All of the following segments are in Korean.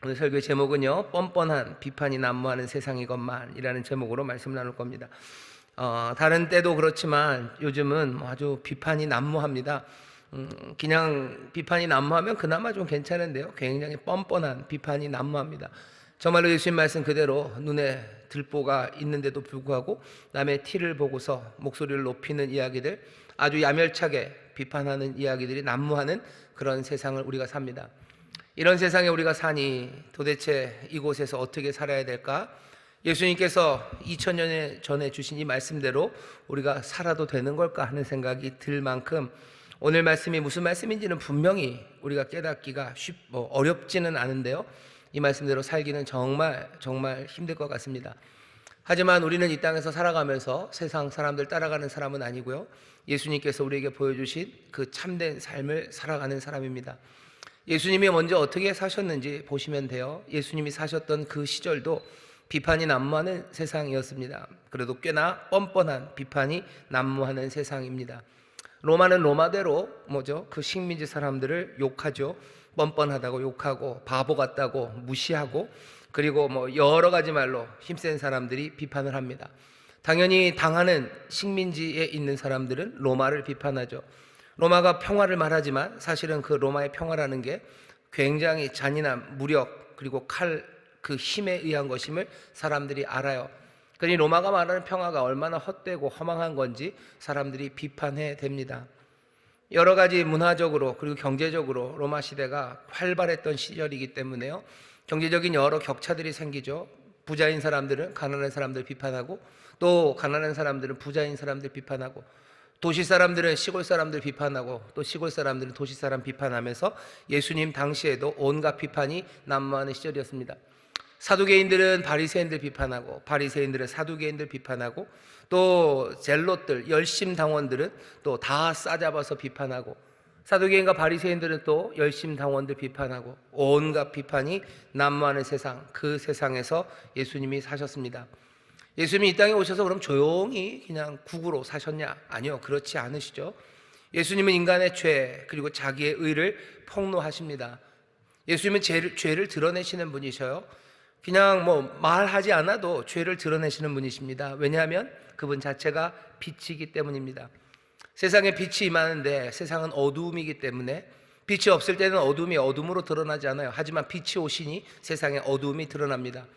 오늘 설교의 제목은요, 뻔뻔한 비판이 난무하는 세상이건만이라는 제목으로 말씀 나눌 겁니다. 다른 때도 그렇지만 요즘은 아주 비판이 난무합니다. 그냥 비판이 난무하면 그나마 좀 괜찮은데요, 굉장히 뻔뻔한 비판이 난무합니다. 정말로 예수님 말씀 그대로 눈에 들보가 있는데도 불구하고 남의 티를 보고서 목소리를 높이는 이야기들, 아주 야멸차게 비판하는 이야기들이 난무하는 그런 세상을 우리가 삽니다. 이런 세상에 우리가 사니 도대체 이곳에서 어떻게 살아야 될까? 예수님께서 2000년 전에 주신 이 말씀대로 우리가 살아도 되는 걸까 하는 생각이 들 만큼 오늘 말씀이 무슨 말씀인지는 분명히 우리가 깨닫기가 어렵지는 않은데요, 이 말씀대로 살기는 정말 힘들 것 같습니다. 하지만 우리는 이 땅에서 살아가면서 세상 사람들 따라가는 사람은 아니고요, 예수님께서 우리에게 보여주신 그 참된 삶을 살아가는 사람입니다. 예수님이 먼저 어떻게 사셨는지 보시면 돼요. 예수님이 사셨던 그 시절도 비판이 난무하는 세상이었습니다. 그래도 꽤나 뻔뻔한 비판이 난무하는 세상입니다. 로마는 로마대로 그 식민지 사람들을 욕하죠. 뻔뻔하다고 욕하고 바보 같다고 무시하고, 그리고 여러 가지 말로 힘센 사람들이 비판을 합니다. 당연히 당하는 식민지에 있는 사람들은 로마를 비판하죠. 로마가 평화를 말하지만 사실은 그 로마의 평화라는 게 굉장히 잔인한 무력 그리고 칼, 그 힘에 의한 것임을 사람들이 알아요. 그러니 로마가 말하는 평화가 얼마나 헛되고 허망한 건지 사람들이 비판해 댑니다. 여러 가지 문화적으로 그리고 경제적으로 로마 시대가 활발했던 시절이기 때문에요, 경제적인 여러 격차들이 생기죠. 부자인 사람들은 가난한 사람들 비판하고, 또 가난한 사람들은 부자인 사람들 비판하고, 도시 사람들은 시골 사람들 비판하고, 또 시골 사람들은 도시 사람 비판하면서 예수님 당시에도 온갖 비판이 난무하는 시절이었습니다. 사두개인들은 바리새인들 비판하고, 바리새인들은 사두개인들 비판하고, 또 젤롯들, 열심당원들은 또 다 싸잡아서 비판하고, 사두개인과 바리새인들은 또 열심당원들 비판하고, 온갖 비판이 난무하는 세상, 그 세상에서 예수님이 사셨습니다. 예수님이 이 땅에 오셔서 그럼 조용히 그냥 국으로 사셨냐? 아니요, 그렇지 않으시죠. 예수님은 인간의 죄 그리고 자기의 의를 폭로하십니다. 예수님은 죄를 드러내시는 분이셔요. 그냥 말하지 않아도 죄를 드러내시는 분이십니다. 왜냐하면 그분 자체가 빛이기 때문입니다. 세상에 빛이 임하는데 세상은 어두움이기 때문에 빛이 없을 때는 어둠이 어둠으로 드러나지 않아요. 하지만 빛이 오시니 세상에 어두움이 드러납니다.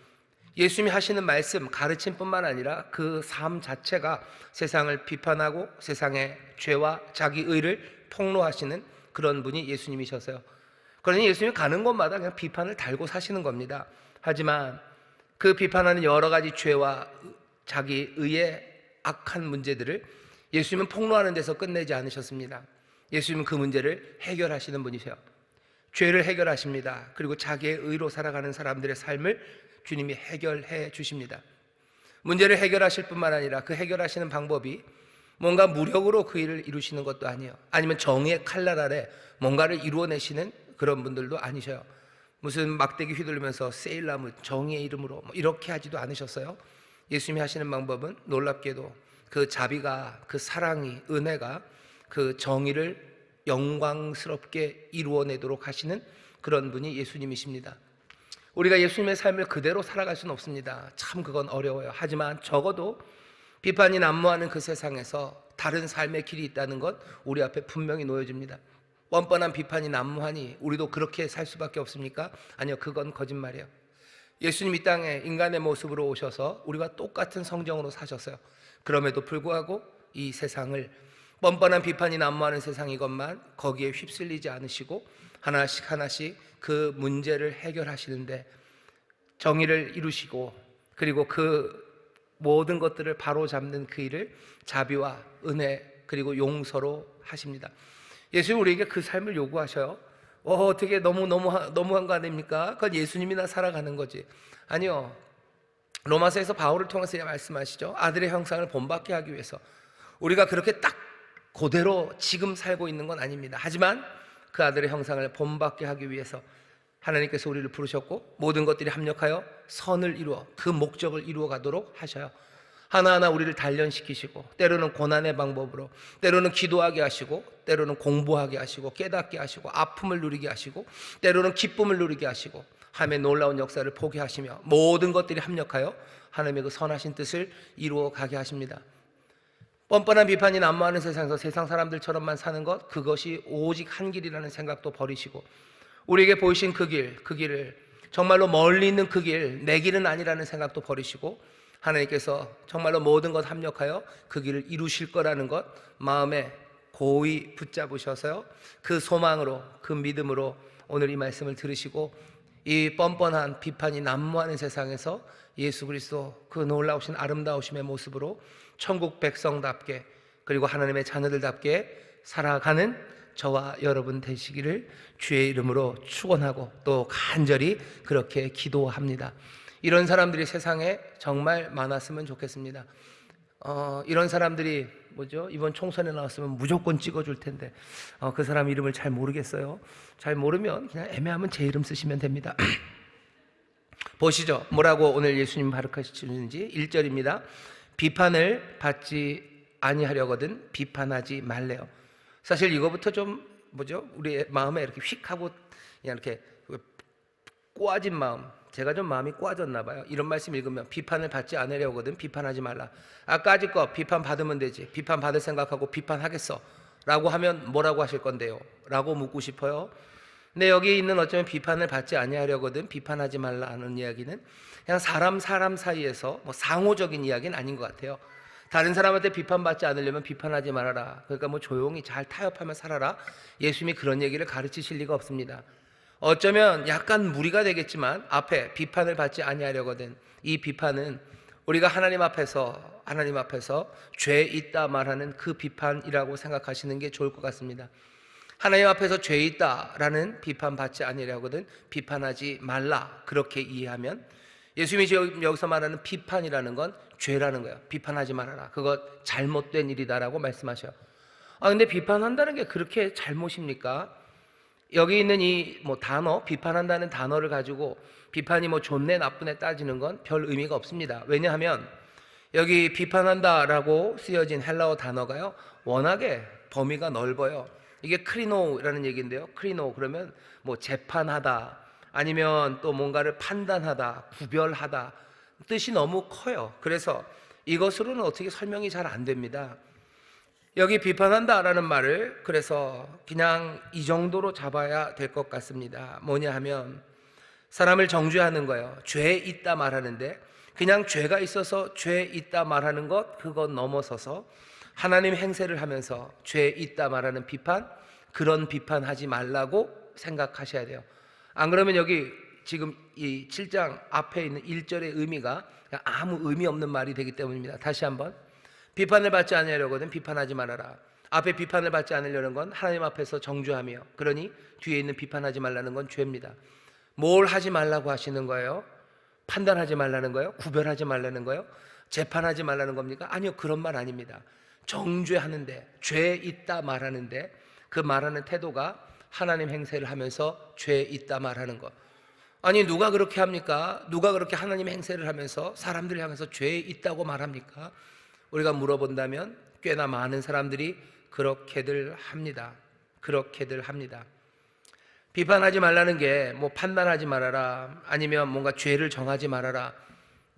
예수님이 하시는 말씀, 가르침뿐만 아니라 그 삶 자체가 세상을 비판하고 세상의 죄와 자기 의를 폭로하시는 그런 분이 예수님이셔서요. 그러니 예수님이 가는 곳마다 그냥 비판을 달고 사시는 겁니다. 하지만 그 비판하는 여러 가지 죄와 자기 의의 악한 문제들을 예수님은 폭로하는 데서 끝내지 않으셨습니다. 예수님은 그 문제를 해결하시는 분이세요. 죄를 해결하십니다. 그리고 자기의 의로 살아가는 사람들의 삶을 주님이 해결해 주십니다. 문제를 해결하실 뿐만 아니라 그 해결하시는 방법이 뭔가 무력으로 그 일을 이루시는 것도 아니에요. 아니면 정의의 칼날 아래 뭔가를 이루어내시는 그런 분들도 아니셔요. 무슨 막대기 휘두르면서 세일나무 정의의 이름으로 이렇게 하지도 않으셨어요. 예수님이 하시는 방법은 놀랍게도 그 자비가, 그 사랑이, 은혜가 그 정의를 영광스럽게 이루어내도록 하시는 그런 분이 예수님이십니다. 우리가 예수님의 삶을 그대로 살아갈 수는 없습니다. 참 그건 어려워요. 하지만 적어도 비판이 난무하는 그 세상에서 다른 삶의 길이 있다는 것 우리 앞에 분명히 놓여집니다. 뻔뻔한 비판이 난무하니 우리도 그렇게 살 수밖에 없습니까? 아니요, 그건 거짓말이에요. 예수님 이 땅에 인간의 모습으로 오셔서 우리와 똑같은 성정으로 사셨어요. 그럼에도 불구하고 이 세상을 뻔뻔한 비판이 난무하는 세상이건만 거기에 휩쓸리지 않으시고 하나씩 그 문제를 해결하시는데 정의를 이루시고, 그리고 그 모든 것들을 바로잡는 그 일을 자비와 은혜 그리고 용서로 하십니다. 예수님 우리에게 그 삶을 요구하셔요. 어떻게 너무한 거 아닙니까? 그건 예수님이나 살아가는 거지. 아니요, 로마서에서 바울을 통해서 말씀하시죠. 아들의 형상을 본받게 하기 위해서. 우리가 그렇게 딱 그대로 지금 살고 있는 건 아닙니다. 하지만 그 아들의 형상을 본받게 하기 위해서 하나님께서 우리를 부르셨고, 모든 것들이 합력하여 선을 이루어 그 목적을 이루어 가도록 하셔요. 하나하나 우리를 단련시키시고, 때로는 고난의 방법으로, 때로는 기도하게 하시고, 때로는 공부하게 하시고, 깨닫게 하시고, 아픔을 누리게 하시고, 때로는 기쁨을 누리게 하시고, 하나님의 놀라운 역사를 포기하시며 모든 것들이 합력하여 하나님의 그 선하신 뜻을 이루어 가게 하십니다. 뻔뻔한 비판이 난무하는 세상에서 세상 사람들처럼만 사는 것, 그것이 오직 한 길이라는 생각도 버리시고 우리에게 보이신 그 길을 정말로 멀리 있는 그 길, 내 길은 아니라는 생각도 버리시고 하나님께서 정말로 모든 것 합력하여 그 길을 이루실 거라는 것 마음에 고이 붙잡으셔서요, 그 소망으로, 그 믿음으로 오늘 이 말씀을 들으시고 이 뻔뻔한 비판이 난무하는 세상에서 예수 그리스도 그 놀라우신 아름다우심의 모습으로 천국 백성답게 그리고 하나님의 자녀들답게 살아가는 저와 여러분 되시기를 주의 이름으로 축원하고 또 간절히 그렇게 기도합니다. 이런 사람들이 세상에 정말 많았으면 좋겠습니다. 이런 사람들이 이번 총선에 나왔으면 무조건 찍어줄 텐데 그 사람 이름을 잘 모르겠어요. 잘 모르면 그냥 애매하면 제 이름 쓰시면 됩니다. 보시죠. 뭐라고 오늘 예수님 가르치시는지 1절입니다. 비판을 받지 아니하려거든 비판하지 말래요. 사실 이거부터 좀 우리 마음에 이렇게 휙 하고 그냥 이렇게 꼬아진 마음, 제가 좀 마음이 꼬아졌나 봐요. 이런 말씀 읽으면 비판을 받지 않으려거든 비판하지 말라. 아까지 거 비판 받으면 되지, 비판 받을 생각하고 비판하겠어 라고 하면 뭐라고 하실 건데요? 라고 묻고 싶어요. 근데 여기 있는 어쩌면 비판을 받지 아니하려거든 비판하지 말라는 이야기는 그냥 사람 사이에서 상호적인 이야기는 아닌 것 같아요. 다른 사람한테 비판받지 않으려면 비판하지 말아라. 그러니까 조용히 잘 타협하며 살아라. 예수님이 그런 얘기를 가르치실 리가 없습니다. 어쩌면 약간 무리가 되겠지만 앞에 비판을 받지 아니하려거든, 이 비판은 우리가 하나님 앞에서 죄 있다 말하는 그 비판이라고 생각하시는 게 좋을 것 같습니다. 하나님 앞에서 죄 있다라는 비판 받지 아니하려거든 비판하지 말라, 그렇게 이해하면 예수님이 여기서 말하는 비판이라는 건 죄라는 거예요. 비판하지 말아라, 그거 잘못된 일이다라고 말씀하셔요. 근데 비판한다는 게 그렇게 잘못입니까? 여기 있는 이 단어, 비판한다는 단어를 가지고 비판이 좋네 나쁘네 따지는 건 별 의미가 없습니다. 왜냐하면 여기 비판한다라고 쓰여진 헬라어 단어가요, 워낙에 범위가 넓어요. 이게 크리노라는 얘기인데요. 크리노 그러면 재판하다, 아니면 또 뭔가를 판단하다, 구별하다, 뜻이 너무 커요. 그래서 이것으로는 어떻게 설명이 잘 안 됩니다. 여기 비판한다라는 말을 그래서 그냥 이 정도로 잡아야 될 것 같습니다. 뭐냐 하면 사람을 정죄하는 거예요. 죄 있다 말하는데 그냥 죄가 있어서 죄 있다 말하는 것, 그것 넘어서서 하나님 행세를 하면서 죄 있다 말하는 비판, 그런 비판하지 말라고 생각하셔야 돼요. 안 그러면 여기 지금 이 7장 앞에 있는 1절의 의미가 그냥 아무 의미 없는 말이 되기 때문입니다. 다시 한번, 비판을 받지 않으려거든 비판하지 말아라. 앞에 비판을 받지 않으려는 건 하나님 앞에서 정죄하며, 그러니 뒤에 있는 비판하지 말라는 건 죄입니다. 뭘 하지 말라고 하시는 거예요? 판단하지 말라는 거예요? 구별하지 말라는 거예요? 재판하지 말라는 겁니까? 아니요, 그런 말 아닙니다. 정죄하는데, 죄 있다 말하는데 그 말하는 태도가 하나님 행세를 하면서 죄 있다 말하는 것. 아니, 누가 그렇게 합니까? 누가 그렇게 하나님 행세를 하면서 사람들을 향해서 죄 있다고 말합니까? 우리가 물어본다면 꽤나 많은 사람들이 그렇게들 합니다. 그렇게들 합니다. 비판하지 말라는 게 판단하지 말아라, 아니면 뭔가 죄를 정하지 말아라,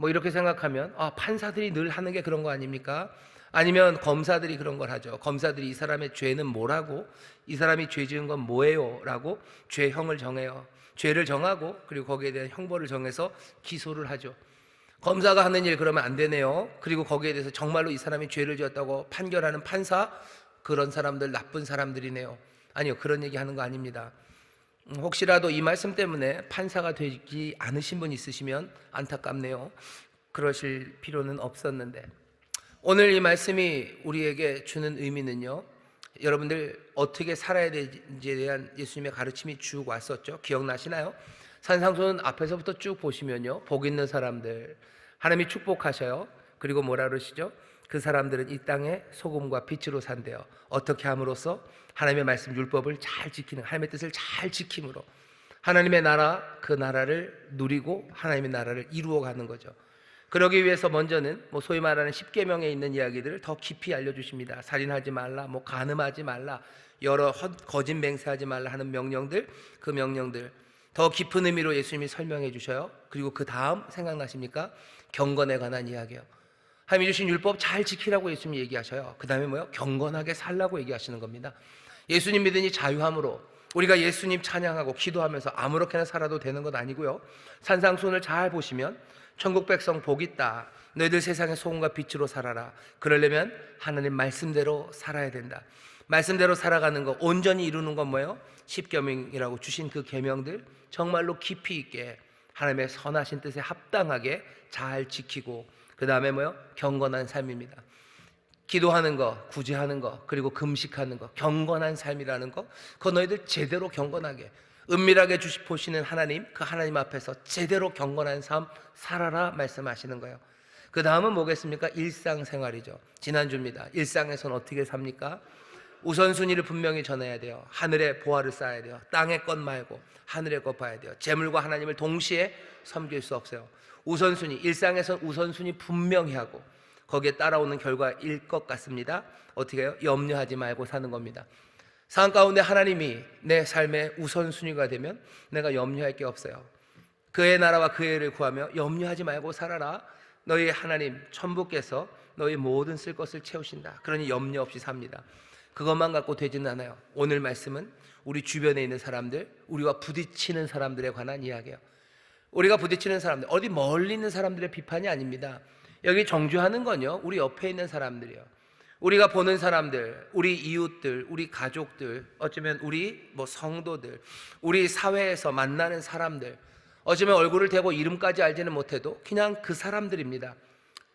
이렇게 생각하면 판사들이 늘 하는 게 그런 거 아닙니까? 아니면 검사들이 그런 걸 하죠. 검사들이 이 사람의 죄는 뭐라고, 이 사람이 죄 지은 건 뭐예요? 라고 죄형을 정해요. 죄를 정하고 그리고 거기에 대한 형벌을 정해서 기소를 하죠. 검사가 하는 일 그러면 안 되네요. 그리고 거기에 대해서 정말로 이 사람이 죄를 지었다고 판결하는 판사, 그런 사람들 나쁜 사람들이네요. 아니요, 그런 얘기 하는 거 아닙니다. 혹시라도 이 말씀 때문에 판사가 되지 않으신 분 있으시면 안타깝네요. 그러실 필요는 없었는데, 오늘 이 말씀이 우리에게 주는 의미는요, 여러분들 어떻게 살아야 되는지에 대한 예수님의 가르침이 쭉 왔었죠. 기억나시나요? 산상수훈 앞에서부터 쭉 보시면요, 복 있는 사람들, 하나님이 축복하셔요. 그리고 뭐라 그러시죠? 그 사람들은 이 땅에 소금과 빛으로 산대요. 어떻게 함으로써? 하나님의 말씀 율법을 잘 지키는, 하나님의 뜻을 잘 지킴으로 하나님의 나라, 그 나라를 누리고 하나님의 나라를 이루어가는 거죠. 그러기 위해서 먼저는 소위 말하는 10계명에 있는 이야기들을 더 깊이 알려주십니다. 살인하지 말라, 간음하지 말라, 여러 거짓 맹세하지 말라 하는 명령들, 그 명령들, 더 깊은 의미로 예수님이 설명해 주셔요. 그리고 그 다음 생각나십니까? 경건에 관한 이야기예요. 하나님이 주신 율법 잘 지키라고 예수님이 얘기하셔요. 그 다음에 뭐요? 경건하게 살라고 얘기하시는 겁니다. 예수님 믿으니 자유함으로, 우리가 예수님 찬양하고 기도하면서 아무렇게나 살아도 되는 것 아니고요. 산상수훈을 잘 보시면 천국 백성 복 있다, 너희들 세상의 소금과 빛으로 살아라. 그러려면 하나님 말씀대로 살아야 된다. 말씀대로 살아가는 거, 온전히 이루는 건 뭐예요? 십계명이라고 주신 그 계명들 정말로 깊이 있게 하나님의 선하신 뜻에 합당하게 잘 지키고, 그 다음에 뭐예요? 경건한 삶입니다. 기도하는 거, 구제하는 거, 그리고 금식하는 거, 경건한 삶이라는 거, 그거 너희들 제대로 경건하게 은밀하게 보시는 하나님, 그 하나님 앞에서 제대로 경건한 삶 살아라 말씀하시는 거예요. 그 다음은 뭐겠습니까? 일상생활이죠. 지난주입니다. 일상에서는 어떻게 삽니까? 우선순위를 분명히 전해야 돼요. 하늘의 보화를 쌓아야 돼요. 땅의 것 말고 하늘의 것 봐야 돼요. 재물과 하나님을 동시에 섬길 수 없어요. 우선순위, 일상에서 우선순위 분명히 하고 거기에 따라오는 결과일 것 같습니다. 어떻게 해요? 염려하지 말고 사는 겁니다. 삶 가운데 하나님이 내 삶의 우선순위가 되면 내가 염려할 게 없어요. 그의 나라와 그의 의를 구하며 염려하지 말고 살아라. 너희 하나님 천부께서 너희 모든 쓸 것을 채우신다. 그러니 염려 없이 삽니다. 그것만 갖고 되지는 않아요. 오늘 말씀은 우리 주변에 있는 사람들, 우리와 부딪히는 사람들에 관한 이야기예요. 우리가 부딪히는 사람들, 어디 멀리 있는 사람들의 비판이 아닙니다. 여기 정죄하는 건요, 우리 옆에 있는 사람들이요. 우리가 보는 사람들, 우리 이웃들, 우리 가족들, 어쩌면 우리 성도들, 우리 사회에서 만나는 사람들, 어쩌면 얼굴을 대고 이름까지 알지는 못해도 그냥 그 사람들입니다.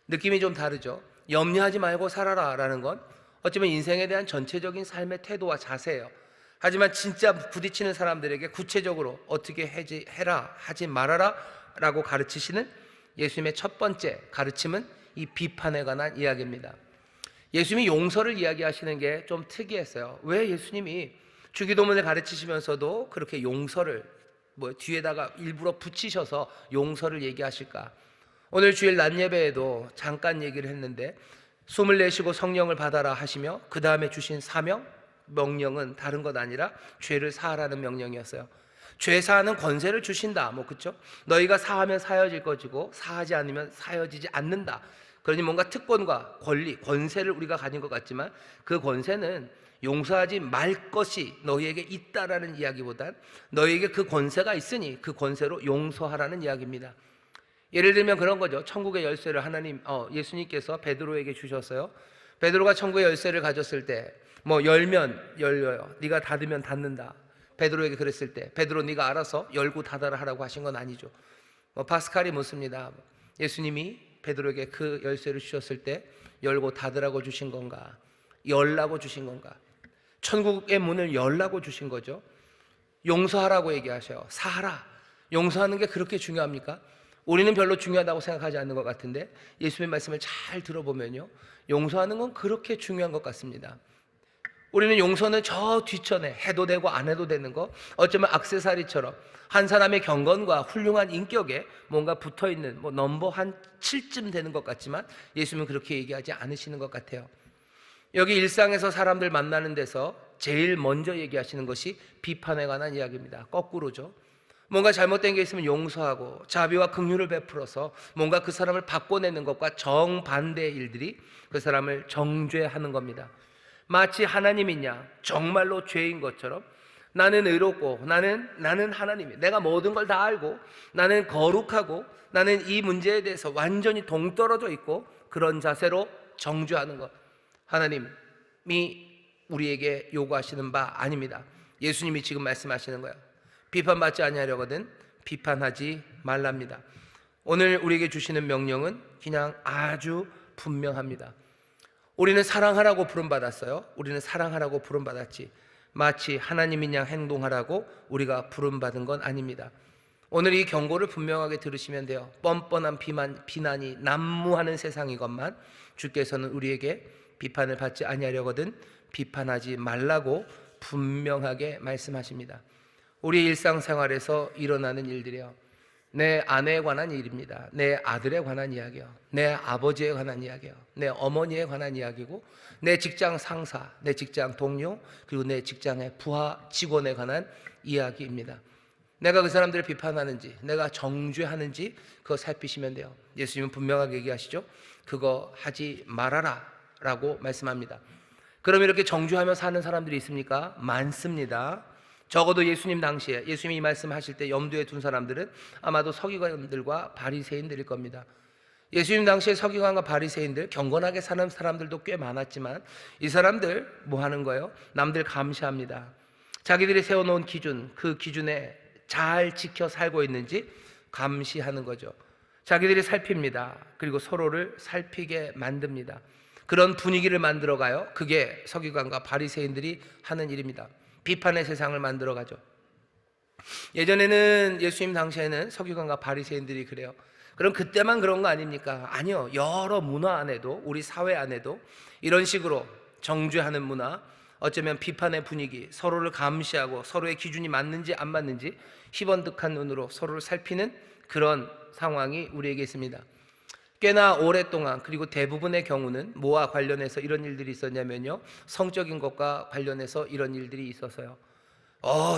느낌이 좀 다르죠. 염려하지 말고 살아라 라는 건 어쩌면 인생에 대한 전체적인 삶의 태도와 자세예요. 하지만 진짜 부딪히는 사람들에게 구체적으로 어떻게 해라, 하지 말아라 라고 가르치시는 예수님의 첫 번째 가르침은 이 비판에 관한 이야기입니다. 예수님이 용서를 이야기하시는 게 좀 특이했어요. 왜 예수님이 주기도문을 가르치시면서도 그렇게 용서를 뒤에다가 일부러 붙이셔서 용서를 얘기하실까? 오늘 주일 낮 예배에도 잠깐 얘기를 했는데, 숨을 내쉬고 성령을 받아라 하시며 그 다음에 주신 사명, 명령은 다른 것 아니라 죄를 사하라는 명령이었어요. 죄 사하는 권세를 주신다. 그렇죠? 너희가 사하면 사여질 것이고 사하지 않으면 사여지지 않는다. 그러니 뭔가 특권과 권리, 권세를 우리가 가진 것 같지만 그 권세는 용서하지 말 것이 너희에게 있다라는 이야기보단 너희에게 그 권세가 있으니 그 권세로 용서하라는 이야기입니다. 예를 들면 그런 거죠. 천국의 열쇠를 예수님께서 베드로에게 주셨어요. 베드로가 천국의 열쇠를 가졌을 때 열면 열려요, 네가 닫으면 닫는다. 베드로에게 그랬을 때 베드로 네가 알아서 열고 닫아라 하라고 하신 건 아니죠. 파스칼이 묻습니다. 예수님이 베드로에게 그 열쇠를 주셨을 때 열고 닫으라고 주신 건가, 열라고 주신 건가? 천국의 문을 열라고 주신 거죠. 용서하라고 얘기하셔요. 사하라. 용서하는 게 그렇게 중요합니까? 우리는 별로 중요하다고 생각하지 않는 것 같은데 예수님의 말씀을 잘 들어보면요, 용서하는 건 그렇게 중요한 것 같습니다. 우리는 용서는 저 뒤천에 해도 되고 안 해도 되는 거, 어쩌면 액세서리처럼 한 사람의 경건과 훌륭한 인격에 뭔가 붙어있는 넘버 한 7쯤 되는 것 같지만 예수님은 그렇게 얘기하지 않으시는 것 같아요. 여기 일상에서 사람들 만나는 데서 제일 먼저 얘기하시는 것이 비판에 관한 이야기입니다. 거꾸로죠. 뭔가 잘못된 게 있으면 용서하고 자비와 긍휼을 베풀어서 뭔가 그 사람을 바꿔내는 것과 정반대의 일들이 그 사람을 정죄하는 겁니다. 마치 하나님이냐 정말로 죄인 것처럼 나는 의롭고 나는 하나님이, 내가 모든 걸 다 알고 나는 거룩하고 나는 이 문제에 대해서 완전히 동떨어져 있고 그런 자세로 정죄하는 것, 하나님이 우리에게 요구하시는 바 아닙니다. 예수님이 지금 말씀하시는 거예요. 비판받지 아니하려거든 비판하지 말랍니다. 오늘 우리에게 주시는 명령은 그냥 아주 분명합니다. 우리는 사랑하라고 부름받았어요. 우리는 사랑하라고 부름받았지 마치 하나님인 양 행동하라고 우리가 부름받은 건 아닙니다. 오늘 이 경고를 분명하게 들으시면 돼요. 뻔뻔한 비난이 난무하는 세상이건만 주께서는 우리에게 비판을 받지 아니하려거든 비판하지 말라고 분명하게 말씀하십니다. 우리 일상생활에서 일어나는 일들이요, 내 아내에 관한 일입니다. 내 아들에 관한 이야기요, 내 아버지에 관한 이야기요, 내 어머니에 관한 이야기고, 내 직장 상사, 내 직장 동료, 그리고 내 직장의 부하 직원에 관한 이야기입니다. 내가 그 사람들을 비판하는지, 내가 정죄하는지 그거 살피시면 돼요. 예수님은 분명하게 얘기하시죠. 그거 하지 말아라 라고 말씀합니다. 그럼 이렇게 정죄하며 사는 사람들이 있습니까? 많습니다. 적어도 예수님 당시에, 예수님이 이 말씀하실 때 염두에 둔 사람들은 아마도 서기관들과 바리새인들일 겁니다. 예수님 당시에 서기관과 바리새인들, 경건하게 사는 사람들도 꽤 많았지만 이 사람들 뭐 하는 거예요? 남들 감시합니다. 자기들이 세워놓은 기준, 그 기준에 잘 지켜 살고 있는지 감시하는 거죠. 자기들이 살핍니다. 그리고 서로를 살피게 만듭니다. 그런 분위기를 만들어가요. 그게 서기관과 바리새인들이 하는 일입니다. 비판의 세상을 만들어가죠. 예전에는 예수님 당시에는 서기관과 바리새인들이 그래요. 그럼 그때만 그런 거 아닙니까? 아니요. 여러 문화 안에도, 우리 사회 안에도 이런 식으로 정죄하는 문화, 어쩌면 비판의 분위기, 서로를 감시하고 서로의 기준이 맞는지 안 맞는지 희번득한 눈으로 서로를 살피는 그런 상황이 우리에게 있습니다. 꽤나 오랫동안, 그리고 대부분의 경우는 뭐와 관련해서 이런 일들이 있었냐면요, 성적인 것과 관련해서 이런 일들이 있어서요.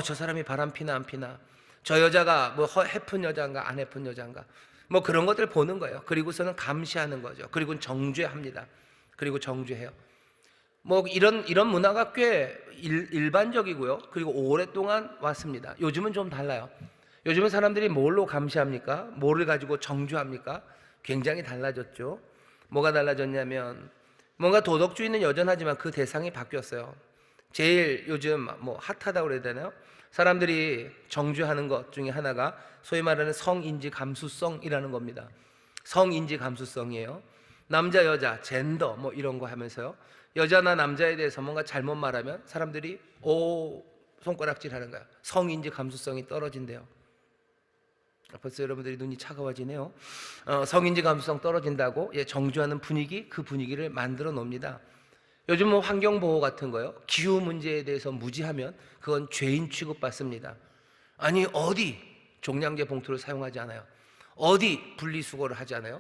저 사람이 바람피나 안 피나, 저 여자가 뭐 해픈 여자인가 안 해픈 여자인가, 뭐 그런 것들 보는 거예요. 그리고서는 감시하는 거죠. 그리고 정죄합니다. 그리고 정죄해요. 뭐 이런 문화가 꽤 일반적이고요. 그리고 오랫동안 왔습니다. 요즘은 좀 달라요. 요즘은 사람들이 뭘로 감시합니까? 뭐를 가지고 정죄합니까? 굉장히 달라졌죠. 뭐가 달라졌냐면, 뭔가 도덕주의는 여전하지만 그 대상이 바뀌었어요. 제일 요즘 뭐 핫하다고 그래야 되나요? 사람들이 정죄하는 것 중에 하나가 소위 말하는 성인지 감수성이라는 겁니다. 성인지 감수성이에요. 남자 여자 젠더 뭐 이런 거 하면서요, 여자나 남자에 대해서 뭔가 잘못 말하면 사람들이 손가락질 하는 거야. 성인지 감수성이 떨어진대요. 벌써 여러분들이 눈이 차가워지네요. 성인지 감수성 떨어진다고 정죄하는 분위기, 그 분위기를 만들어 놓습니다. 요즘 뭐 환경보호 같은 거요, 기후 문제에 대해서 무지하면 그건 죄인 취급받습니다. 아니 어디 종량제 봉투를 사용하지 않아요? 어디 분리수거를 하지 않아요?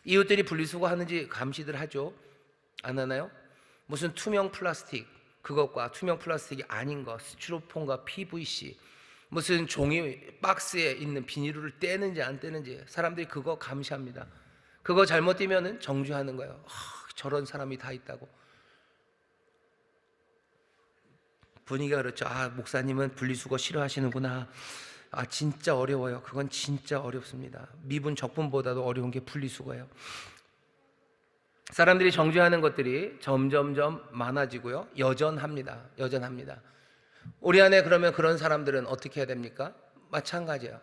이웃들이 분리수거 하는지 감시들 하죠? 안 하나요? 무슨 투명 플라스틱, 그것과 투명 플라스틱이 아닌 거, 스티로폼과 PVC, 무슨 종이 박스에 있는 비닐을 떼는지 안 떼는지 사람들이 그거 감시합니다. 그거 잘못 떼면은 정죄하는 거예요. 저런 사람이 다 있다고. 분위기가 그렇죠. 목사님은 분리수거 싫어하시는구나. 진짜 어려워요. 그건 진짜 어렵습니다. 미분 적분보다도 어려운 게 분리수거예요. 사람들이 정죄하는 것들이 점점점 많아지고요, 여전합니다. 우리 안에 그러면 그런 사람들은 어떻게 해야 됩니까? 마찬가지예요.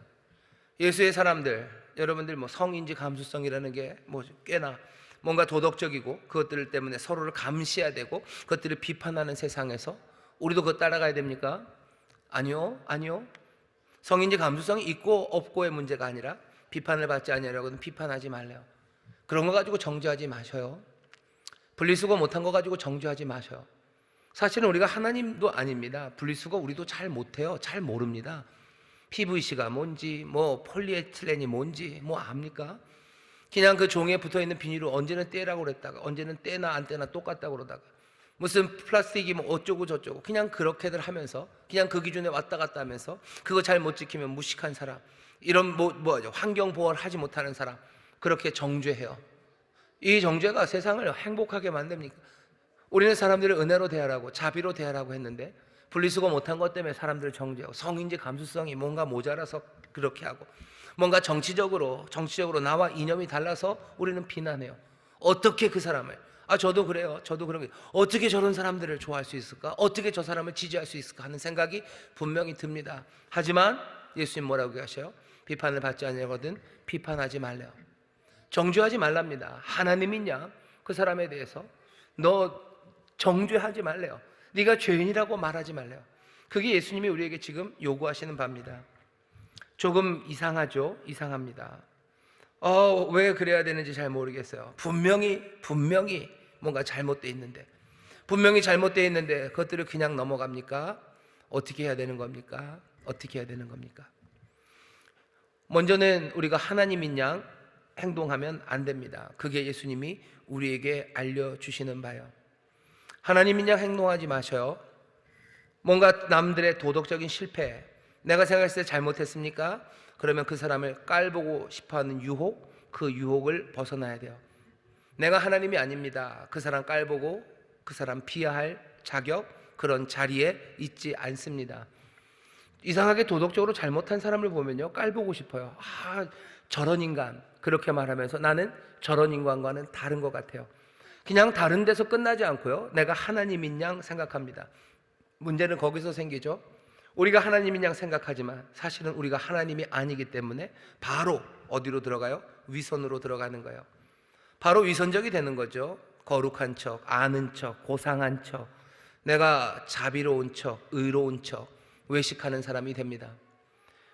예수의 사람들, 여러분들 뭐 성인지 감수성이라는 게 뭐 꽤나 뭔가 도덕적이고 그것들 때문에 서로를 감시해야 되고 그것들을 비판하는 세상에서 우리도 그거 따라가야 됩니까? 아니요. 성인지 감수성이 있고 없고의 문제가 아니라 비판을 받지 아니하려고는 비판하지 말래요. 그런 거 가지고 정죄하지 마셔요. 분리수거 못한 거 가지고 정죄하지 마셔요. 사실은 우리가 하나님도 아닙니다. 분리수거 우리도 잘 못해요. 잘 모릅니다. PVC가 뭔지, 뭐 폴리에틸렌이 뭔지 뭐 압니까? 그냥 그 종이에 붙어있는 비닐을 언제는 떼라고 그랬다가 언제는 떼나 안 떼나 똑같다고 그러다가 무슨 플라스틱이 뭐 어쩌고 저쩌고 그냥 그렇게들 하면서 그냥 그 기준에 왔다 갔다 하면서 그거 잘 못 지키면 무식한 사람, 이런 환경 보호를 하지 못하는 사람, 그렇게 정죄해요. 이 정죄가 세상을 행복하게 만듭니까? 우리는 사람들을 은혜로 대하라고, 자비로 대하라고 했는데 분리수거 못한 것 때문에 사람들을 정죄하고, 성인지 감수성이 뭔가 모자라서 그렇게 하고, 뭔가 정치적으로 나와 이념이 달라서 우리는 비난해요. 어떻게 그 사람을, 저도 그래요. 저도 그런 게, 어떻게 저런 사람들을 좋아할 수 있을까? 어떻게 저 사람을 지지할 수 있을까? 하는 생각이 분명히 듭니다. 하지만 예수님 뭐라고 하셔요? 비판을 받지 않으려거든 비판하지 말래요. 정죄하지 말랍니다. 하나님이냐? 그 사람에 대해서 너 정죄하지 말래요. 네가 죄인이라고 말하지 말래요. 그게 예수님이 우리에게 지금 요구하시는 바입니다. 조금 이상하죠? 이상합니다. 왜 그래야 되는지 잘 모르겠어요. 분명히 뭔가 잘못되어 있는데, 그것들을 그냥 넘어갑니까? 어떻게 해야 되는 겁니까? 먼저는 우리가 하나님인 양 행동하면 안 됩니다. 그게 예수님이 우리에게 알려주시는 바예요. 하나님인 양 행동하지 마셔요. 뭔가 남들의 도덕적인 실패, 내가 생각했을 때 잘못했습니까? 그러면 그 사람을 깔보고 싶어하는 유혹, 그 유혹을 벗어나야 돼요. 내가 하나님이 아닙니다. 그 사람 깔보고 그 사람 비하할 자격, 그런 자리에 있지 않습니다. 이상하게 도덕적으로 잘못한 사람을 보면요, 깔보고 싶어요. 저런 인간, 그렇게 말하면서 나는 저런 인간과는 다른 것 같아요. 그냥 다른 데서 끝나지 않고요, 내가 하나님인 양 생각합니다. 문제는 거기서 생기죠. 우리가 하나님인 양 생각하지만 사실은 우리가 하나님이 아니기 때문에 바로 어디로 들어가요? 위선으로 들어가는 거예요. 바로 위선적이 되는 거죠. 거룩한 척, 아는 척, 고상한 척, 내가 자비로운 척, 의로운 척, 외식하는 사람이 됩니다.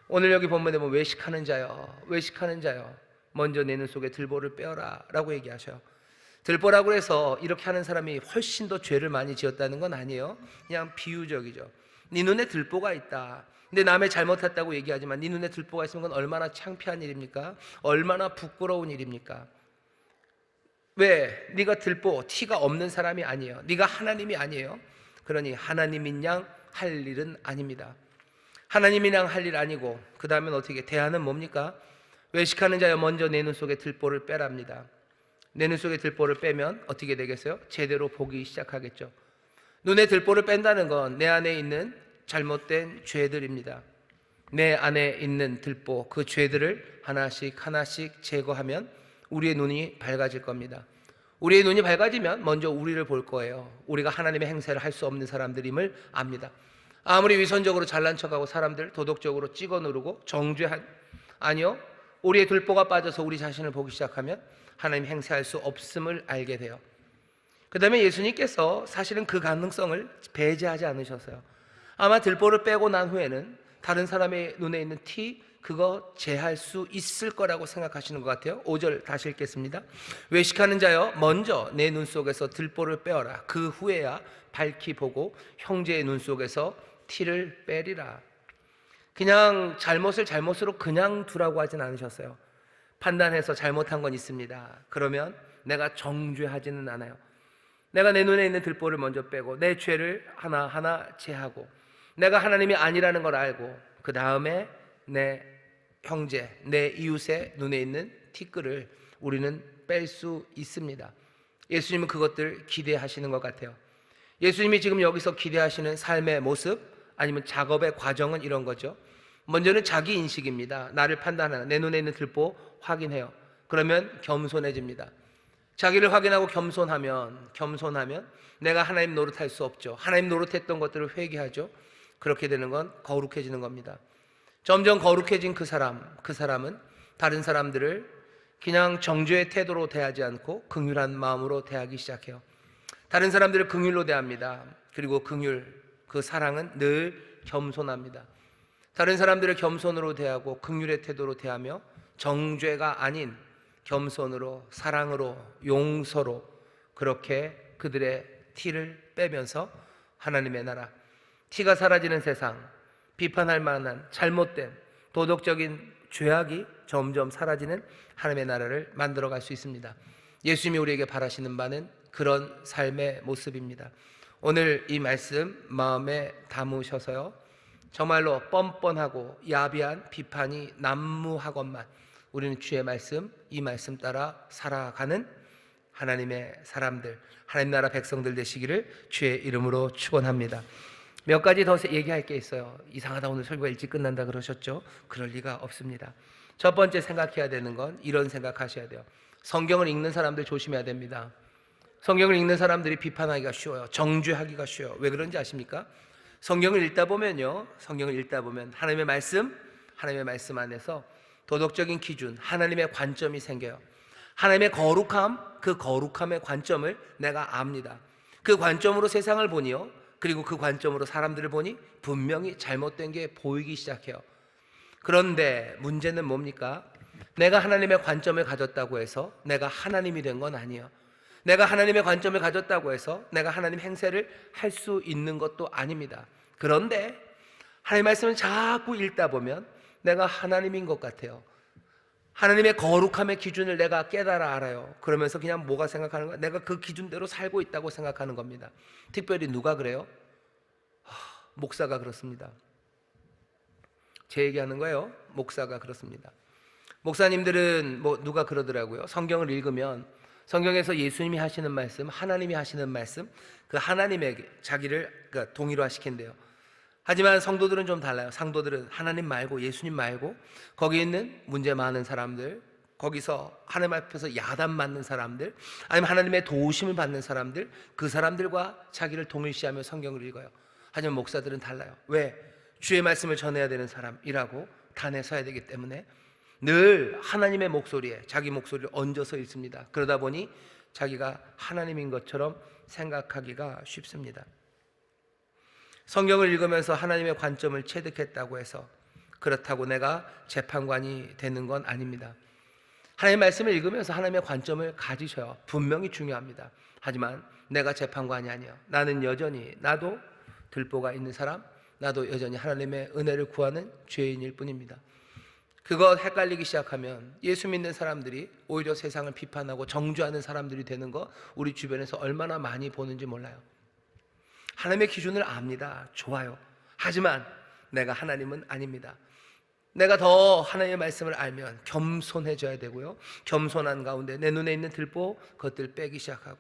오늘 여기 본문에 보면 외식하는 자여, 외식하는 자여, 먼저 내 눈 속에 들보를 빼어라 라고 얘기하셔요. 들보라고 해서 이렇게 하는 사람이 훨씬 더 죄를 많이 지었다는 건 아니에요. 그냥 비유적이죠. 네 눈에 들보가 있다. 근데 남의 잘못했다고 얘기하지만 네 눈에 들보가 있으면 그건 얼마나 창피한 일입니까? 얼마나 부끄러운 일입니까? 왜? 네가 들보, 티가 없는 사람이 아니에요. 네가 하나님이 아니에요. 그러니 하나님인 양 할 일은 아닙니다. 하나님인 양 할 일 아니고 그 다음엔 어떻게 대안은 뭡니까? 외식하는 자여 먼저 내 눈 속에 들보를 빼랍니다. 내 눈 속에 들보를 빼면 어떻게 되겠어요? 제대로 보기 시작하겠죠. 눈에 들보를 뺀다는 건 내 안에 있는 잘못된 죄들입니다. 내 안에 있는 들보, 그 죄들을 하나씩 하나씩 제거하면 우리의 눈이 밝아질 겁니다. 우리의 눈이 밝아지면 먼저 우리를 볼 거예요. 우리가 하나님의 행세를 할 수 없는 사람들임을 압니다. 아무리 위선적으로 잘난 척하고 사람들 도덕적으로 찍어 누르고 정죄한, 아니요, 우리의 들보가 빠져서 우리 자신을 보기 시작하면 하나님 행세할 수 없음을 알게 돼요. 그 다음에 예수님께서 사실은 그 가능성을 배제하지 않으셨어요. 아마 들보를 빼고 난 후에는 다른 사람의 눈에 있는 티, 그거 제할 수 있을 거라고 생각하시는 것 같아요. 5절 다시 읽겠습니다. 외식하는 자여 먼저 내 눈 속에서 들보를 빼어라. 그 후에야 밝히 보고 형제의 눈 속에서 티를 빼리라. 그냥 잘못을 잘못으로 그냥 두라고 하진 않으셨어요. 판단해서 잘못한 건 있습니다. 그러면 내가 정죄하지는 않아요. 내가 내 눈에 있는 들보를 먼저 빼고 내 죄를 하나하나 제하고 내가 하나님이 아니라는 걸 알고 그 다음에 내 형제, 내 이웃의 눈에 있는 티끌을 우리는 뺄 수 있습니다. 예수님은 그것들 기대하시는 것 같아요. 예수님이 지금 여기서 기대하시는 삶의 모습 아니면 작업의 과정은 이런 거죠. 먼저는 자기 인식입니다. 나를 판단하는, 내 눈에 있는 들보 확인해요. 그러면 겸손해집니다. 자기를 확인하고 겸손하면 내가 하나님 노릇할 수 없죠. 하나님 노릇했던 것들을 회개하죠. 그렇게 되는 건 거룩해지는 겁니다. 점점 거룩해진 그 사람은 다른 사람들을 그냥 정죄의 태도로 대하지 않고 긍휼한 마음으로 대하기 시작해요. 다른 사람들을 긍휼로 대합니다. 그리고 그 사랑은 늘 겸손합니다. 다른 사람들을 겸손으로 대하고 긍휼의 태도로 대하며 정죄가 아닌 겸손으로, 사랑으로, 용서로 그렇게 그들의 티를 빼면서 하나님의 나라, 티가 사라지는 세상, 비판할 만한 잘못된 도덕적인 죄악이 점점 사라지는 하나님의 나라를 만들어갈 수 있습니다. 예수님이 우리에게 바라시는 바는 그런 삶의 모습입니다. 오늘 이 말씀 마음에 담으셔서요, 정말로 뻔뻔하고 야비한 비판이 난무하건만 우리는 주의 말씀, 이 말씀 따라 살아가는 하나님의 사람들, 하나님 나라 백성들 되시기를 주의 이름으로 축원합니다. 몇 가지 더 얘기할 게 있어요. 이상하다, 오늘 설교가 일찍 끝난다 그러셨죠? 그럴 리가 없습니다. 첫 번째 생각해야 되는 건 이런 생각하셔야 돼요. 성경을 읽는 사람들 조심해야 됩니다. 성경을 읽는 사람들이 비판하기가 쉬워요. 정죄하기가 쉬워요. 왜 그런지 아십니까? 성경을 읽다 보면 하나님의 말씀 안에서 도덕적인 기준, 하나님의 관점이 생겨요. 하나님의 거룩함, 그 거룩함의 관점을 내가 압니다. 그 관점으로 세상을 보니요, 그리고 그 관점으로 사람들을 보니 분명히 잘못된 게 보이기 시작해요. 그런데 문제는 뭡니까? 내가 하나님의 관점을 가졌다고 해서 내가 하나님이 된 건 아니에요. 내가 하나님의 관점을 가졌다고 해서 내가 하나님 행세를 할 수 있는 것도 아닙니다. 그런데 하나님의 말씀을 자꾸 읽다 보면 내가 하나님인 것 같아요. 하나님의 거룩함의 기준을 내가 깨달아 알아요. 그러면서 그냥 뭐가 생각하는 거야? 내가 그 기준대로 살고 있다고 생각하는 겁니다. 특별히 누가 그래요? 목사가 그렇습니다. 제 얘기하는 거예요. 목사가 그렇습니다. 목사님들은 누가 그러더라고요. 성경을 읽으면 성경에서 예수님이 하시는 말씀, 하나님이 하시는 말씀, 그 하나님에게 자기를 동일화 시킨대요. 하지만 성도들은 좀 달라요. 상도들은 하나님 말고 예수님 말고 거기 있는 문제 많은 사람들, 거기서 하나님 앞에서 야단 맞는 사람들, 아니면 하나님의 도우심을 받는 사람들, 그 사람들과 자기를 동일시하며 성경을 읽어요. 하지만 목사들은 달라요. 왜? 주의 말씀을 전해야 되는 사람이라고 단에 서야 되기 때문에 늘 하나님의 목소리에 자기 목소리를 얹어서 읽습니다. 그러다 보니 자기가 하나님인 것처럼 생각하기가 쉽습니다. 성경을 읽으면서 하나님의 관점을 체득했다고 해서 그렇다고 내가 재판관이 되는 건 아닙니다. 하나님의 말씀을 읽으면서 하나님의 관점을 가지셔야 분명히 중요합니다. 하지만 내가 재판관이 아니야. 나는 여전히 나도 들보가 있는 사람, 나도 여전히 하나님의 은혜를 구하는 죄인일 뿐입니다. 그거 헷갈리기 시작하면 예수 믿는 사람들이 오히려 세상을 비판하고 정죄하는 사람들이 되는 거 우리 주변에서 얼마나 많이 보는지 몰라요. 하나님의 기준을 압니다. 좋아요. 하지만 내가 하나님은 아닙니다. 내가 더 하나님의 말씀을 알면 겸손해져야 되고요. 겸손한 가운데 내 눈에 있는 들보 그것들 빼기 시작하고,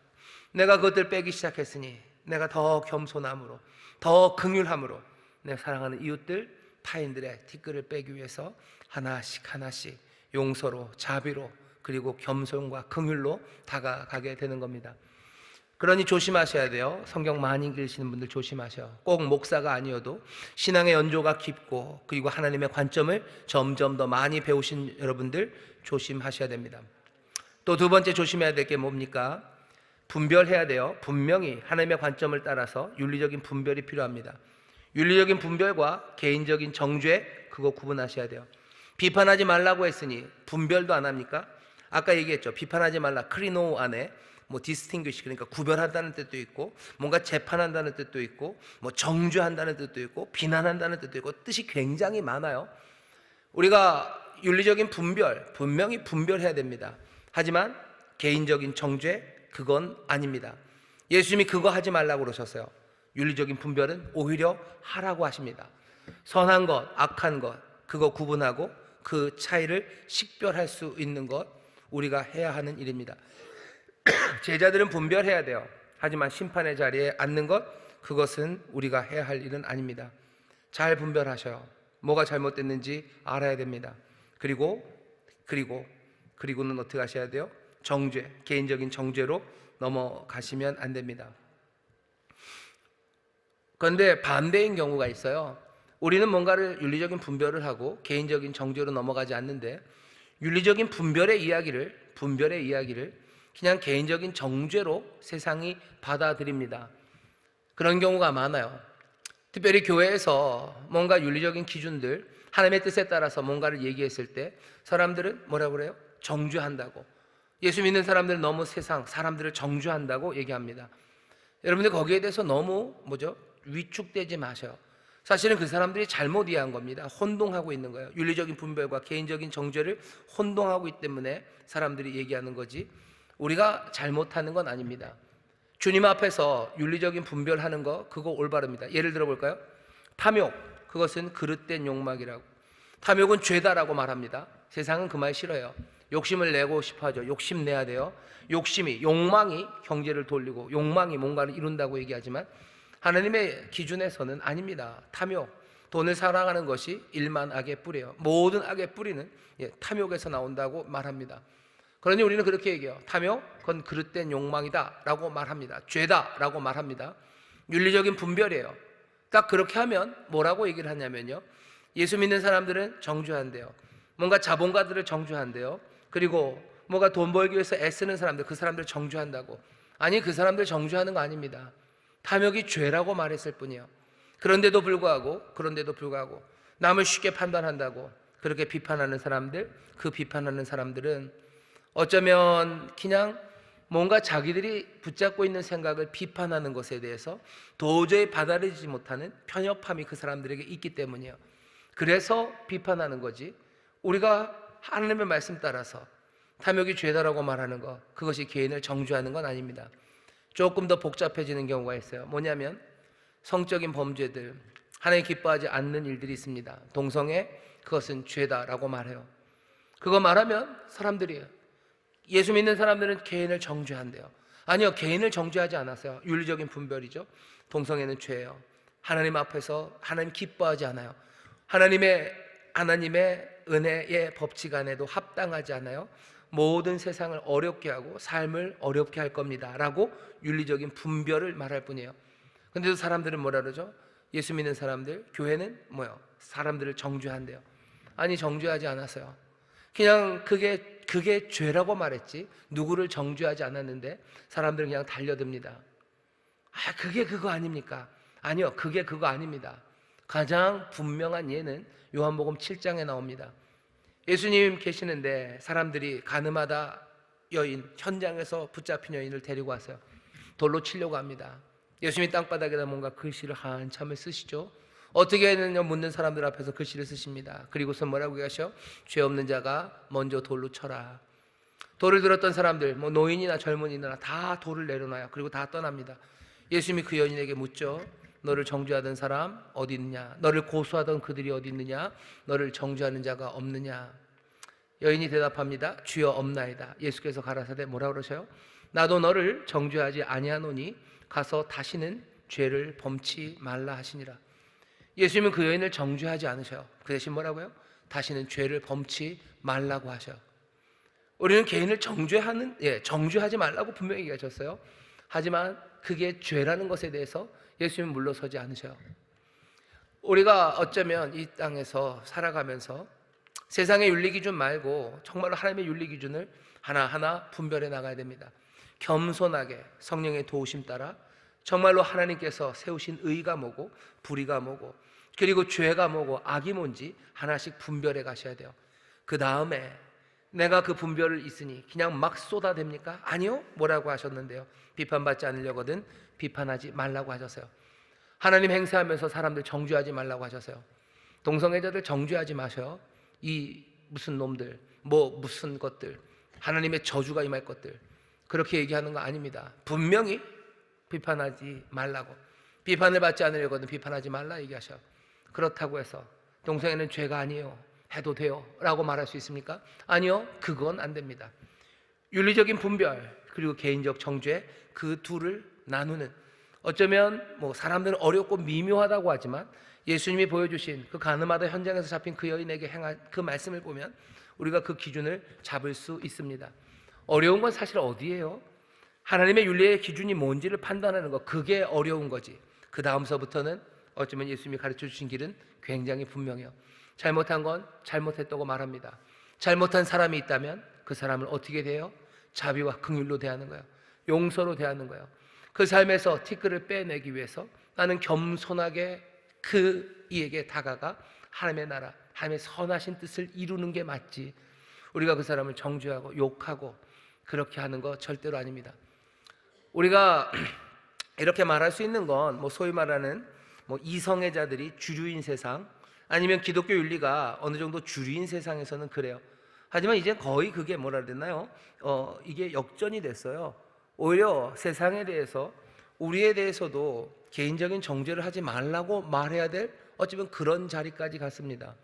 내가 그것들 빼기 시작했으니 내가 더 겸손함으로, 더 긍휼함으로 내 사랑하는 이웃들, 타인들의 티끌을 빼기 위해서 하나씩 하나씩 용서로, 자비로, 그리고 겸손과 긍휼로 다가가게 되는 겁니다. 그러니 조심하셔야 돼요. 성경 많이 읽으시는 분들 조심하셔. 꼭 목사가 아니어도 신앙의 연조가 깊고 그리고 하나님의 관점을 점점 더 많이 배우신 여러분들 조심하셔야 됩니다. 또 두 번째 조심해야 될 게 뭡니까? 분별해야 돼요. 분명히 하나님의 관점을 따라서 윤리적인 분별이 필요합니다. 윤리적인 분별과 개인적인 정죄, 그거 구분하셔야 돼요. 비판하지 말라고 했으니 분별도 안 합니까? 아까 얘기했죠. 비판하지 말라. 크리노 안에 distinguish, 그러니까 구별한다는 뜻도 있고, 뭔가 재판한다는 뜻도 있고, 정죄한다는 뜻도 있고, 비난한다는 뜻도 있고, 뜻이 굉장히 많아요. 우리가 윤리적인 분별, 분명히 분별해야 됩니다. 하지만 개인적인 정죄, 그건 아닙니다. 예수님이 그거 하지 말라고 그러셨어요. 윤리적인 분별은 오히려 하라고 하십니다. 선한 것, 악한 것, 그거 구분하고 그 차이를 식별할 수 있는 것, 우리가 해야 하는 일입니다. 제자들은 분별해야 돼요. 하지만 심판의 자리에 앉는 것, 그것은 우리가 해야 할 일은 아닙니다. 잘 분별하셔요. 뭐가 잘못됐는지 알아야 됩니다. 그리고는 어떻게 하셔야 돼요? 정죄, 개인적인 정죄로 넘어가시면 안 됩니다. 그런데 반대인 경우가 있어요. 우리는 뭔가를 윤리적인 분별을 하고 개인적인 정죄로 넘어가지 않는데, 윤리적인 분별의 이야기를 그냥 개인적인 정죄로 세상이 받아들입니다. 그런 경우가 많아요. 특별히 교회에서 뭔가 윤리적인 기준들, 하나님의 뜻에 따라서 뭔가를 얘기했을 때 사람들은 뭐라고 그래요? 정죄한다고. 예수 믿는 사람들은 너무 사람들을 정죄한다고 얘기합니다. 여러분들 거기에 대해서 너무 위축되지 마셔요. 사실은 그 사람들이 잘못 이해한 겁니다. 혼동하고 있는 거예요. 윤리적인 분별과 개인적인 정죄를 혼동하고 있기 때문에 사람들이 얘기하는 거지, 우리가 잘못하는 건 아닙니다. 주님 앞에서 윤리적인 분별하는 거, 그거 올바릅니다. 예를 들어 볼까요? 탐욕, 그것은 그릇된 욕망이라고. 탐욕은 죄다라고 말합니다. 세상은 그 말 싫어요. 욕심을 내고 싶어 하죠. 욕심내야 돼요. 욕망이 경제를 돌리고 욕망이 뭔가를 이룬다고 얘기하지만 하나님의 기준에서는 아닙니다. 탐욕, 돈을 사랑하는 것이 일만 악의 뿌리예요. 모든 악의 뿌리는 탐욕에서 나온다고 말합니다. 그러니 우리는 그렇게 얘기해요. 탐욕, 그건 그릇된 욕망이다 라고 말합니다. 죄다 라고 말합니다. 윤리적인 분별이에요. 딱 그렇게 하면 뭐라고 얘기를 하냐면요, 예수 믿는 사람들은 정죄한대요. 뭔가 자본가들을 정죄한대요. 그리고 뭔가 돈 벌기 위해서 애쓰는 사람들, 그 사람들 정죄한다고. 아니, 그 사람들 정죄하는 거 아닙니다. 탐욕이 죄라고 말했을 뿐이에요. 그런데도 불구하고 남을 쉽게 판단한다고 그렇게 비판하는 사람들, 그 비판하는 사람들은 어쩌면 그냥 뭔가 자기들이 붙잡고 있는 생각을 비판하는 것에 대해서 도저히 받아들이지 못하는 편협함이 그 사람들에게 있기 때문이에요. 그래서 비판하는 거지, 우리가 하나님의 말씀 따라서 탐욕이 죄다라고 말하는 것, 그것이 개인을 정죄하는 건 아닙니다. 조금 더 복잡해지는 경우가 있어요. 뭐냐면 성적인 범죄들, 하나님 기뻐하지 않는 일들이 있습니다. 동성애, 그것은 죄다라고 말해요. 그거 말하면 사람들이, 예수 믿는 사람들은 개인을 정죄한대요. 아니요, 개인을 정죄하지 않았어요. 윤리적인 분별이죠. 동성애는 죄예요. 하나님 앞에서 하나님 기뻐하지 않아요. 하나님의 은혜의 법칙 안에도 합당하지 않아요. 모든 세상을 어렵게 하고 삶을 어렵게 할 겁니다 라고 윤리적인 분별을 말할 뿐이에요. 근데도 사람들은 뭐라 그러죠? 예수 믿는 사람들, 교회는 뭐요? 사람들을 정죄한대요. 아니, 정죄하지 않았어요. 그냥 그게 죄라고 말했지 누구를 정죄하지 않았는데 사람들은 그냥 달려듭니다. 그게 그거 아닙니까? 아니요, 그게 그거 아닙니다. 가장 분명한 예는 요한복음 7장에 나옵니다. 예수님 계시는데 사람들이 가늠하다 여인, 현장에서 붙잡힌 여인을 데리고 왔어요. 돌로 치려고 합니다. 예수님이 땅바닥에다 뭔가 글씨를 한참을 쓰시죠. 어떻게 했느냐 묻는 사람들 앞에서 글씨를 쓰십니다. 그리고서 뭐라고 하셔? 죄 없는 자가 먼저 돌로 쳐라. 돌을 들었던 사람들, 뭐 노인이나 젊은이나 다 돌을 내려놔요. 그리고 다 떠납니다. 예수님이 그 여인에게 묻죠. 너를 정죄하던 사람 어디 있느냐? 너를 고소하던 그들이 어디 있느냐? 너를 정죄하는 자가 없느냐? 여인이 대답합니다. 주여 없나이다. 예수께서 가라사대 뭐라고 그러셔요? 나도 너를 정죄하지 아니하노니 가서 다시는 죄를 범치 말라 하시니라. 예수님은 그 여인을 정죄하지 않으셔요. 그 대신 뭐라고요? 다시는 죄를 범치 말라고 하셔요. 우리는 개인을 정죄하지 말라고 분명히 얘기하셨어요. 하지만 그게 죄라는 것에 대해서 예수님은 물러서지 않으셔요. 우리가 어쩌면 이 땅에서 살아가면서 세상의 윤리기준 말고 정말로 하나님의 윤리기준을 하나하나 분별해 나가야 됩니다. 겸손하게 성령의 도우심 따라 정말로 하나님께서 세우신 의가 뭐고 불의가 뭐고 그리고 죄가 뭐고 악이 뭔지 하나씩 분별해 가셔야 돼요. 그 다음에 내가 그 분별을 있으니 그냥 막 쏟아댑니까? 아니요. 뭐라고 하셨는데요? 비판받지 않으려거든 비판하지 말라고 하셨어요. 하나님 행세하면서 사람들 정죄하지 말라고 하셨어요. 동성애자들 정죄하지 마셔요. 이 무슨 놈들, 무슨 것들, 하나님의 저주가 임할 것들, 그렇게 얘기하는 거 아닙니다. 분명히 비판하지 말라고, 비판을 받지 않으려거든 비판하지 말라 얘기하셔. 그렇다고 해서 동성애는 죄가 아니에요, 해도 돼요 라고 말할 수 있습니까? 아니요, 그건 안 됩니다. 윤리적인 분별 그리고 개인적 정죄, 그 둘을 나누는, 어쩌면 사람들은 어렵고 미묘하다고 하지만 예수님이 보여주신 그 가늠하다 현장에서 잡힌 그 여인에게 행한 그 말씀을 보면 우리가 그 기준을 잡을 수 있습니다. 어려운 건 사실 어디예요? 하나님의 윤리의 기준이 뭔지를 판단하는 것, 그게 어려운 거지. 그 다음서부터는 어쩌면 예수님이 가르쳐 주신 길은 굉장히 분명해요. 잘못한 건 잘못했다고 말합니다. 잘못한 사람이 있다면 그 사람을 어떻게 대해요? 자비와 긍휼로 대하는 거예요. 용서로 대하는 거예요. 그 삶에서 티끌을 빼내기 위해서 나는 겸손하게 이에게 다가가 하나님의 나라, 하나님의 선하신 뜻을 이루는 게 맞지, 우리가 그 사람을 정죄하고 욕하고 그렇게 하는 거 절대로 아닙니다. 우리가 이렇게 말할 수 있는 건 소위 말하는 이성애자들이 주류인 세상, 아니면 기독교 윤리가 어느 정도 주류인 세상에서는 그래요. 하지만 이제 거의 그게 뭐라 해야 되나요? 이게 역전이 됐어요. 오히려 세상에 대해서, 우리에 대해서도 개인적인 정죄를 하지 말라고 말해야 될 어쩌면 그런 자리까지 갔습니다.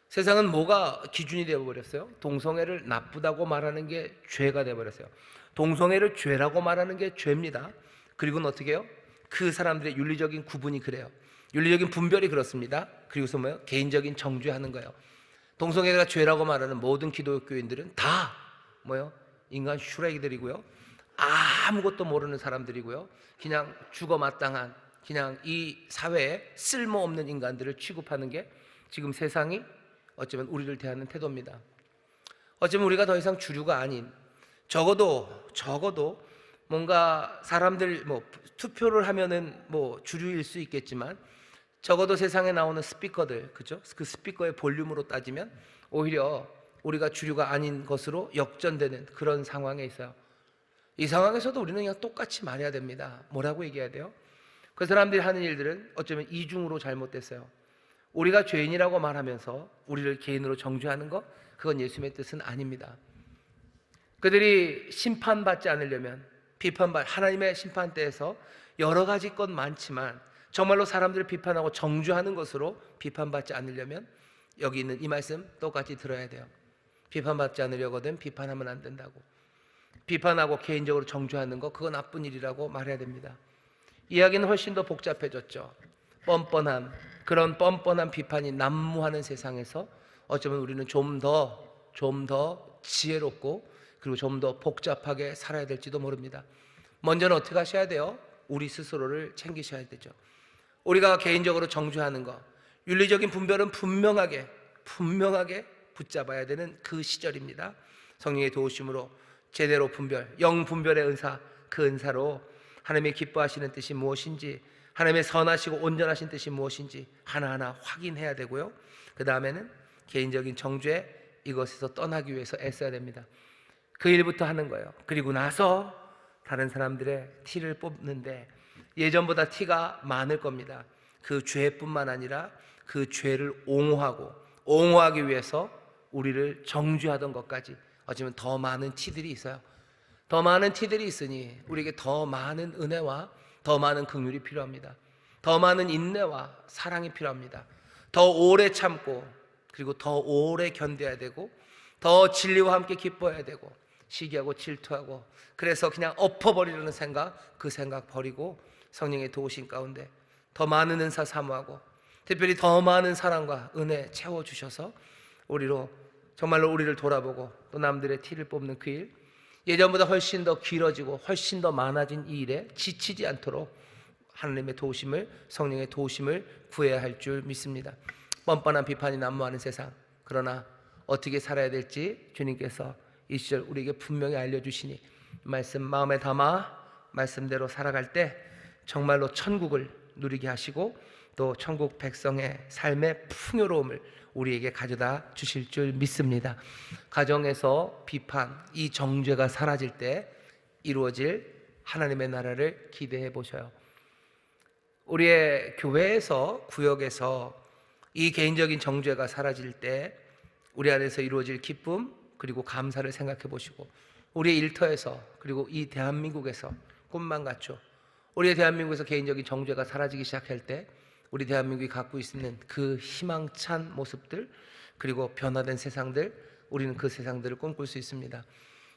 세상은 뭐가 기준이 되어버렸어요? 동성애를 나쁘다고 말하는 게 죄가 되어버렸어요. 동성애를 죄라고 말하는 게 죄입니다. 그리고는 어떻게 해요? 그 사람들의 윤리적인 구분이 그래요. 윤리적인 분별이 그렇습니다. 그리고서 개인적인 정죄하는 거예요. 동성애가 죄라고 말하는 모든 기독교인들은 다 인간 슈레기들이고요, 아무것도 모르는 사람들이고요, 그냥 죽어 마땅한, 그냥 이 사회에 쓸모없는 인간들을 취급하는 게 지금 세상이 어쩌면 우리를 대하는 태도입니다. 어쩌면 우리가 더 이상 주류가 아닌, 적어도 뭔가 사람들 투표를 하면은 주류일 수 있겠지만 적어도 세상에 나오는 스피커들, 그죠? 그 스피커의 볼륨으로 따지면 오히려 우리가 주류가 아닌 것으로 역전되는 그런 상황에 있어요. 이 상황에서도 우리는 그냥 똑같이 말해야 됩니다. 뭐라고 얘기해야 돼요? 그 사람들이 하는 일들은 어쩌면 이중으로 잘못됐어요. 우리가 죄인이라고 말하면서 우리를 개인으로 정죄하는 것, 그건 예수님의 뜻은 아닙니다. 그들이 심판받지 않으려면 하나님의 심판대에서 여러 가지 것 많지만 정말로 사람들을 비판하고 정죄하는 것으로 비판받지 않으려면 여기 있는 이 말씀 똑같이 들어야 돼요. 비판받지 않으려거든 비판하면 안 된다고. 비판하고 개인적으로 정죄하는 거, 그거 나쁜 일이라고 말해야 됩니다. 이야기는 훨씬 더 복잡해졌죠. 뻔뻔한, 그런 뻔뻔한 비판이 난무하는 세상에서 어쩌면 우리는 좀 더 지혜롭고 그리고 좀 더 복잡하게 살아야 될지도 모릅니다. 먼저는 어떻게 하셔야 돼요? 우리 스스로를 챙기셔야 되죠. 우리가 개인적으로 정죄하는 거, 윤리적인 분별은 분명하게 붙잡아야 되는 그 시절입니다. 성령의 도우심으로 제대로 분별, 영 분별의 은사, 그 은사로 하나님의 기뻐하시는 뜻이 무엇인지, 하나님의 선하시고 온전하신 뜻이 무엇인지 하나하나 확인해야 되고요. 그 다음에는 개인적인 정죄, 이것에서 떠나기 위해서 애써야 됩니다. 그 일부터 하는 거예요. 그리고 나서 다른 사람들의 티를 뽑는데 예전보다 티가 많을 겁니다. 그 죄뿐만 아니라 그 죄를 옹호하기 위해서 우리를 정죄하던 것까지 어쩌면 더 많은 티들이 있어요. 더 많은 티들이 있으니 우리에게 더 많은 은혜와 더 많은 긍휼이 필요합니다. 더 많은 인내와 사랑이 필요합니다. 더 오래 참고 그리고 더 오래 견뎌야 되고 더 진리와 함께 기뻐해야 되고 시기하고 질투하고 그래서 그냥 엎어버리려는 생각, 그 생각 버리고 성령의 도우심 가운데 더 많은 은사 사모하고 특별히 더 많은 사랑과 은혜 채워주셔서 우리로 정말로 우리를 돌아보고 또 남들의 티를 뽑는 그 일, 예전보다 훨씬 더 길어지고 훨씬 더 많아진 이 일에 지치지 않도록 하나님의 도우심을, 성령의 도우심을 구해야 할 줄 믿습니다. 뻔뻔한 비판이 난무하는 세상, 그러나 어떻게 살아야 될지 주님께서 이 시절 우리에게 분명히 알려주시니 말씀 마음에 담아 말씀대로 살아갈 때 정말로 천국을 누리게 하시고 또 천국 백성의 삶의 풍요로움을 우리에게 가져다 주실 줄 믿습니다. 가정에서 비판, 이 정죄가 사라질 때 이루어질 하나님의 나라를 기대해 보셔요. 우리의 교회에서, 구역에서 이 개인적인 정죄가 사라질 때 우리 안에서 이루어질 기쁨 그리고 감사를 생각해 보시고, 우리의 일터에서 그리고 이 대한민국에서 꿈만 같죠. 우리의 대한민국에서 개인적인 정죄가 사라지기 시작할 때 우리 대한민국이 갖고 있는 그 희망찬 모습들 그리고 변화된 세상들, 우리는 그 세상들을 꿈꿀 수 있습니다.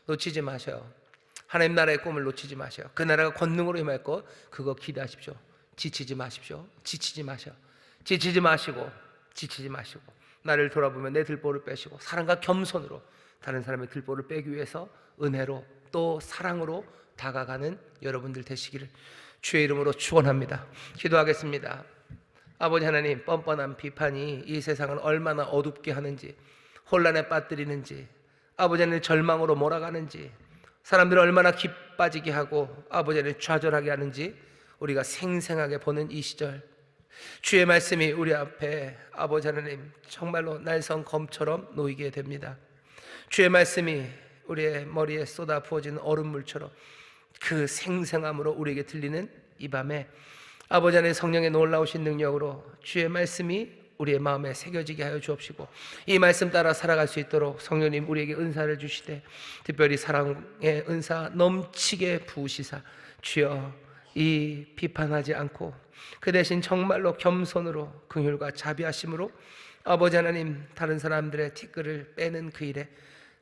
놓치지 마셔요. 하나님 나라의 꿈을 놓치지 마셔요. 그 나라가 권능으로 임할 것, 그거 기대하십시오. 지치지 마십시오. 지치지 마시고 나를 돌아보며 내 들보를 빼시고 사랑과 겸손으로 다른 사람의 들보를 빼기 위해서 은혜로 또 사랑으로 다가가는 여러분들 되시기를 주의 이름으로 축원합니다. 기도하겠습니다. 아버지 하나님, 뻔뻔한 비판이 이 세상을 얼마나 어둡게 하는지, 혼란에 빠뜨리는지, 아버지 하나님 절망으로 몰아가는지, 사람들을 얼마나 기빠지게 하고 아버지 하나님 좌절하게 하는지 우리가 생생하게 보는 이 시절, 주의 말씀이 우리 앞에 아버지 하나님 정말로 날선 검처럼 놓이게 됩니다. 주의 말씀이 우리의 머리에 쏟아 부어지는 얼음물처럼 그 생생함으로 우리에게 들리는 이 밤에 아버지 하나님 성령의 놀라우신 능력으로 주의 말씀이 우리의 마음에 새겨지게 하여 주옵시고, 이 말씀 따라 살아갈 수 있도록 성령님 우리에게 은사를 주시되 특별히 사랑의 은사 넘치게 부으시사 주여 이 비판하지 않고 그 대신 정말로 겸손으로 긍휼과 자비하심으로 아버지 하나님 다른 사람들의 티끌을 빼는 그 일에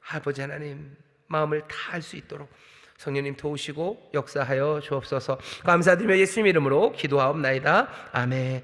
아버지 하나님 마음을 다할 수 있도록 성령님 도우시고 역사하여 주옵소서. 감사드리며 예수님 이름으로 기도하옵나이다. 아멘.